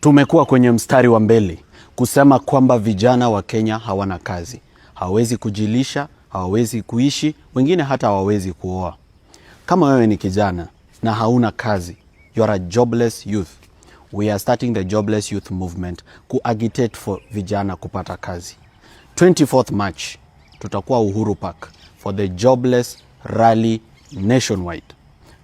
Tumekuwa kwenye mstari wa mbele kusema kwamba vijana wa Kenya hawana kazi, hawawezi kujilisha, hawawezi kuishi, wengine hata hawawezi kuoa. Kama wewe ni kijana na hauna kazi, you are a jobless youth. We are starting the jobless youth movement agitate for vijana kupata kazi. 24th March tutakuwa Uhuru Park for the Jobless Rally nationwide.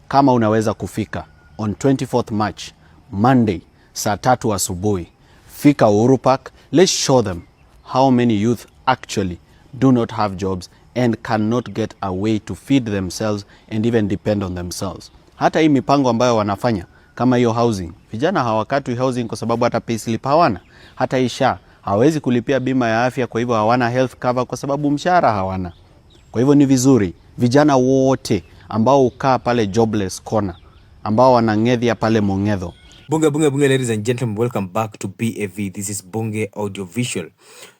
Kama unaweza kufika on 24th March, Monday, saa 3 asubuhi, fika Uhuru Park. Let's show them how many youth actually do not have jobs and cannot get a way to feed themselves and even depend on themselves. Hata hii mipango ambayo wanafanya kama hiyo housing, vijana hawakatwi housing kwa sababu hata payslip hawana. Hata isha hawezi kulipia bima ya afya, kwa hivyo hawana health cover kwa sababu mshahara hawana. Kwa hivyo ni vizuri vijana wote ambao ukaa pale jobless corner, ambao wanang'edhia pale Mong'edho. Bunge, ladies and gentlemen, welcome back to BAV. This is Bunge Audiovisual.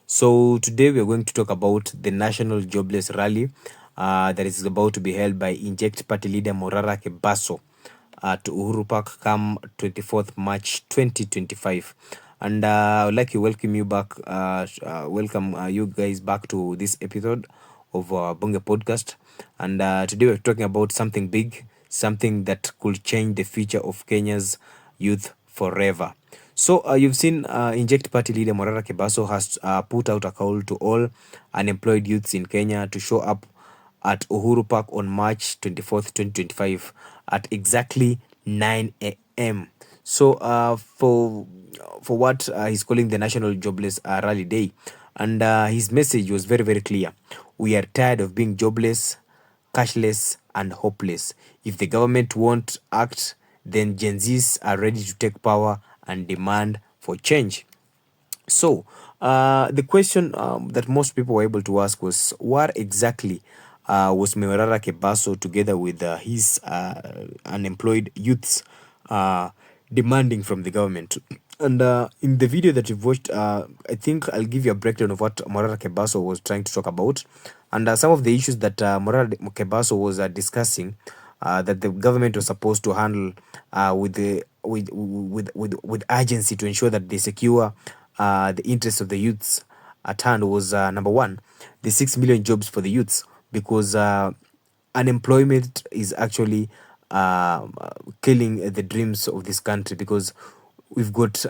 So today we are going to talk about the National Jobless Rally that is about to be held by Inject party leader Morara Kebaso at Uhuru Park come 24th March 2025. And I would like to welcome you back, you guys back to this episode of Bunge Podcast. And today we're talking about something big, something that could change the future of Kenya's youth forever. So you've seen Inject party leader Morara Kebaso has put out a call to all unemployed youths in Kenya to show up at Uhuru Park on March 24th, 2025 at exactly 9 a.m. So for what he's calling the National Jobless Rally Day. And his message was very, very clear. We are tired of being jobless, cashless, and hopeless. If the government won't act, then Gen Zs are ready to take power and demand for change. So the question that most people were able to ask was, what exactly was Morara Kebaso together with his unemployed youths demanding from the government? And in the video that you've watched, I think I'll give you a breakdown of what Morara Kebaso was trying to talk about, and some of the issues that Morara Kebaso was discussing that the government was supposed to handle with urgency to ensure that they secure the interests of the youths at hand was number one, the 6 million jobs for the youths, because unemployment is actually killing the dreams of this country, because we've got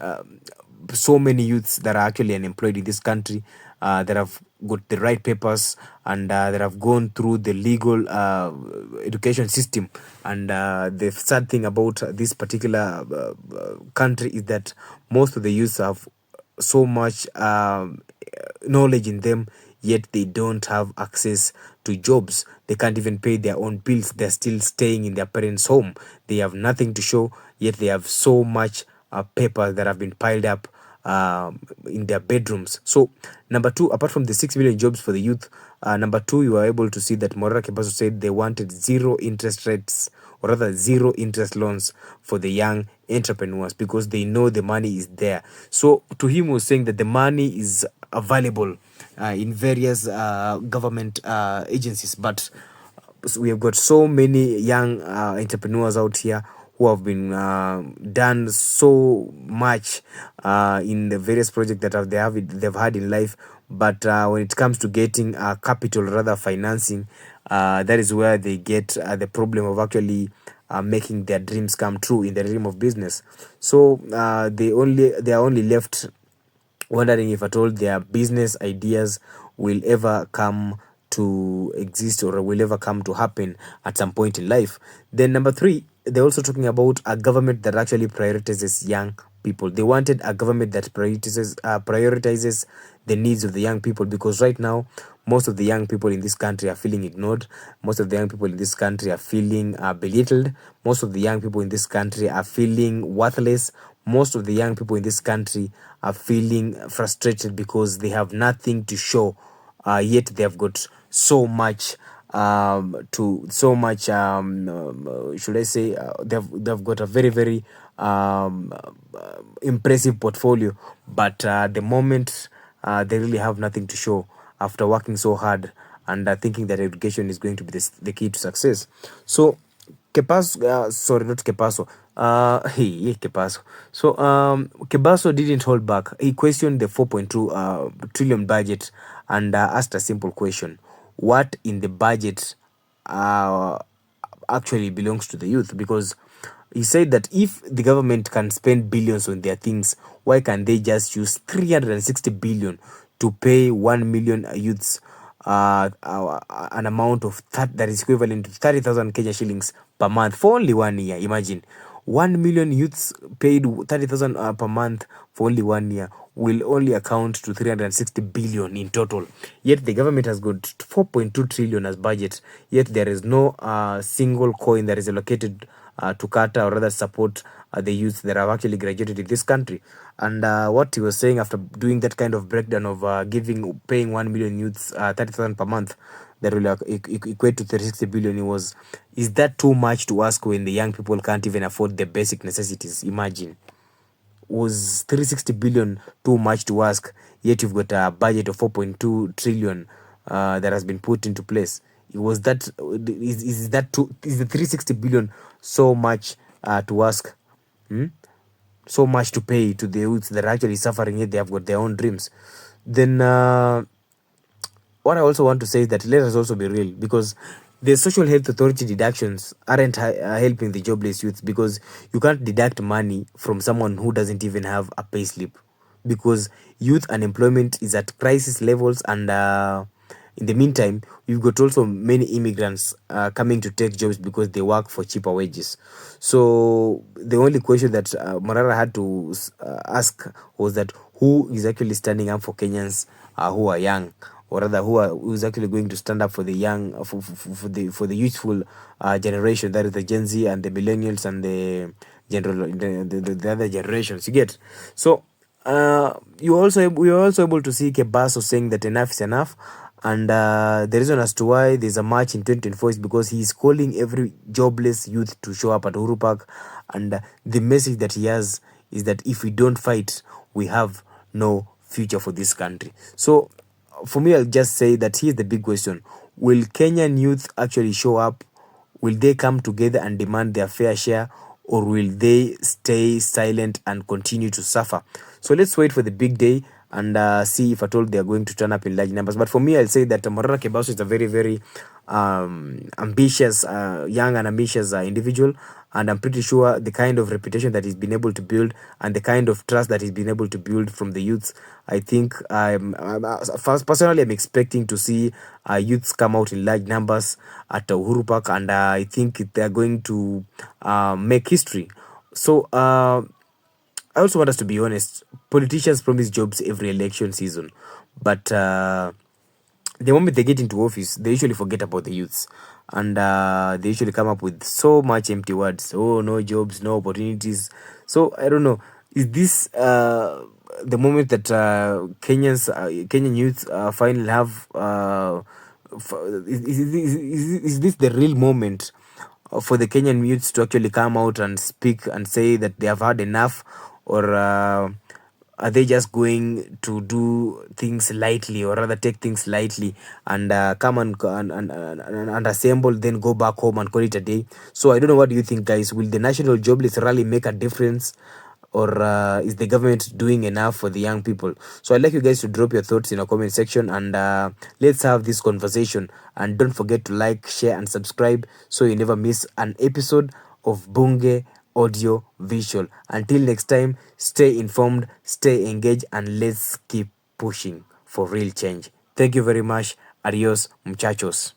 so many youths that are actually unemployed in this country that have got the right papers and that have gone through the legal education system. And the sad thing about this particular country is that most of the youths have so much knowledge in them, yet they don't have access to jobs. They can't even pay their own bills. They're still staying in their parents' home. They have nothing to show, yet they have so much papers that have been piled up in their bedrooms. So number two, apart from the 6 million jobs for the youth, number two, you are able to see that Morara Kebaso said they wanted zero interest rates, or rather zero interest loans for the young entrepreneurs, because they know the money is there. So to him, was saying that the money is available in various government agencies, but we have got so many young entrepreneurs out here who have been done so much in the various projects that they've had in life, but when it comes to getting capital, rather financing, that is where they get the problem of actually making their dreams come true in the realm of business. So they are only left wondering if at all their business ideas will ever come to exist or will ever come to happen at some point in life. Then number three, they're also talking about a government that actually prioritizes young people. They wanted a government that prioritizes the needs of the young people, because right now most of the young people in this country are feeling ignored. Most of the young people in this country are feeling belittled. Most of the young people in this country are feeling worthless. Most of the young people in this country are feeling frustrated because they have nothing to show, yet they have got so much should I say, they've got a very, very impressive portfolio, but the moment they really have nothing to show after working so hard and thinking that education is going to be the key to success. So Kepaso, Hey, Kebaso. So, Kebaso didn't hold back. He questioned the 4.2 trillion budget and asked a simple question: what in the budget uh, actually belongs to the youth? Because he said that if the government can spend billions on their things, why can't they just use 360 billion to pay 1 million youths an amount of that is equivalent to 30,000 Kenya shillings per month for only 1 year? Imagine 1 million youths paid 30,000 per month for only 1 year will only account to 360 billion in total. Yet the government has got 4.2 trillion as budget. Yet there is no single coin that is allocated to cater or rather support the youth that have actually graduated in this country. And what he was saying after doing that kind of breakdown of paying 1 million youths 30,000 per month, that will equate to 360 billion. It was, is that too much to ask when the young people can't even afford the basic necessities? Imagine, was 360 billion too much to ask? Yet you've got a budget of 4.2 trillion that has been put into place. It was that is that too, is the 360 billion so much to ask? Hmm? So much to pay to the youths that are actually suffering, yet they have got their own dreams? Then what I also want to say is that let us also be real, because the social health authority deductions aren't helping the jobless youth, because you can't deduct money from someone who doesn't even have a pay slip, because youth unemployment is at crisis levels. And in the meantime, we've got also many immigrants coming to take jobs because they work for cheaper wages. So the only question that Morara had to ask was that who is actually standing up for Kenyans who are young, or rather who is actually going to stand up for the young, for the youthful generation, that is the Gen Z and the millennials and the general the other generations, you get. So we are also able to see Kebaso saying that enough is enough. And the reason as to why there's a march in 2024 is because he is calling every jobless youth to show up at Uhuru Park. And the message that he has is that if we don't fight, we have no future for this country. So for me, I'll just say that here's the big question: will Kenyan youth actually show up? Will they come together and demand their fair share, or will they stay silent and continue to suffer? So let's wait for the big day and see if at all they are going to turn up in large numbers. But for me, I'll say that Morara Kebaso is a very, very ambitious, young and ambitious individual. And I'm pretty sure the kind of reputation that he's been able to build and the kind of trust that he's been able to build from the youths, I think personally, I'm expecting to see youths come out in large numbers at Uhuru Park, and I think they're going to make history. So I also want us to be honest. Politicians promise jobs every election season, but the moment they get into office, they usually forget about the youths, and they usually come up with so much empty words. Oh, no jobs, no opportunities. So I don't know. Is this the moment that Kenyan youth finally have? F- is this the real moment for the Kenyan youths to actually come out and speak and say that they have had enough, or are they just going to do things lightly, or rather take things lightly, and come and assemble, then go back home and call it a day? So I don't know. What do you think, guys? Will the National Jobless Rally make a difference, or is the government doing enough for the young people? So I'd like you guys to drop your thoughts in a comment section, and let's have this conversation. And don't forget to like, share, and subscribe so you never miss an episode of Bunge Audio Visual. Until next time, stay informed, stay engaged, and let's keep pushing for real change. Thank you very much. Adios, muchachos.